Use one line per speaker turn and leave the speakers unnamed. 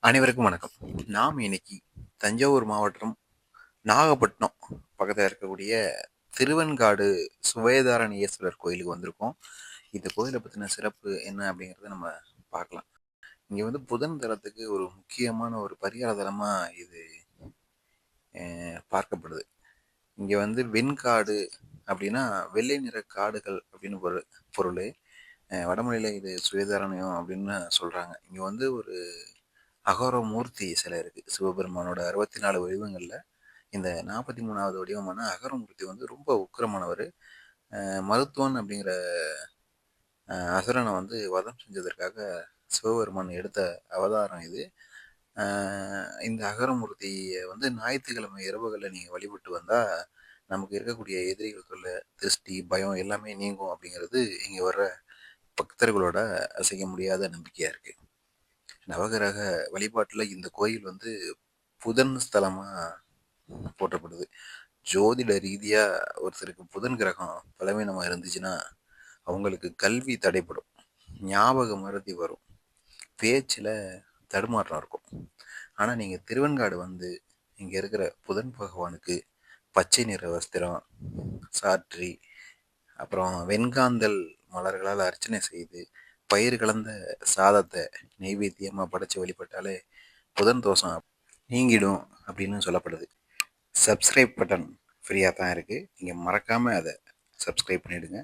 அனைவருக்கும் வணக்கம். நாம் இன்னைக்கு தஞ்சாவூர் மாவட்டம் நாகப்பட்டினம் பக்கத்தில் இருக்கக்கூடிய திருவெண்காடு சுவேதாரண்யேஸ்வரர் கோயிலுக்கு வந்திருக்கோம். இந்த கோயிலை பற்றின சிறப்பு என்ன அப்படிங்கிறத நம்ம பார்க்கலாம். இங்கே வந்து புதன் தலத்துக்கு ஒரு முக்கியமான ஒரு பரிகார தலமாக இது பார்க்கப்படுது. இங்கே வந்து வெண்காடு அப்படின்னா வெள்ளை நிற காடுகள் அப்படின்னு பொருள். வடமொழியில் இது சுவேதாரண்யம் அப்படின்னு சொல்கிறாங்க. இங்கே வந்து ஒரு அகோரமூர்த்தி சிலை இருக்குது. சிவபெருமானோட 64 வடிவங்களில் இந்த 43வது வடிவமான அகரமூர்த்தி வந்து ரொம்ப உக்கிரமானவர். மருத்துவன் அப்படிங்கிற அசுரனை வந்து வதம் செஞ்சதற்காக சிவபெருமான் எடுத்த அவதாரம் இது. இந்த அகரமூர்த்தியை வந்து ஞாயிற்றுக்கிழமை இரவுகளில் நீங்கள் வழிபட்டு வந்தால் நமக்கு இருக்கக்கூடிய எதிரிகள் தொல்லை, திருஷ்டி, பயம் எல்லாமே நீங்கும் அப்படிங்கிறது இங்கே வர்ற பக்தர்களோட அசைக்க முடியாத நம்பிக்கையாக இருக்குது. நவகிரக வழிபாட்டில் இந்த கோயில் வந்து புதன் ஸ்தலமாக போற்றப்படுது. ஜோதிட ரீதியாக ஒருத்தருக்கு புதன் கிரகம் பலவீனமாக இருந்துச்சுன்னா அவங்களுக்கு கல்வி தடைப்படும், ஞாபக மறதி வரும், பேச்சில் தடுமாற்றம் இருக்கும். ஆனால் நீங்கள் திருவெண்காடு வந்து இங்கே இருக்கிற புதன் பகவானுக்கு பச்சை நிற வஸ்திரம் சாற்றி அப்புறம் வெண்காந்தல் மலர்களால் அர்ச்சனை செய்து பயிர் கலந்த சாதத்தை நெய்வேத்தியமாக படைச்சு வழிபட்டாலே புதன் தோஷம் நீங்கிடும் அப்படின்னு சொல்லப்படுது. சப்ஸ்கிரைப் பட்டன் ஃப்ரீயாக தான் இருக்குது. நீங்கள் மறக்காமல் அதை சப்ஸ்கிரைப் பண்ணிவிடுங்க.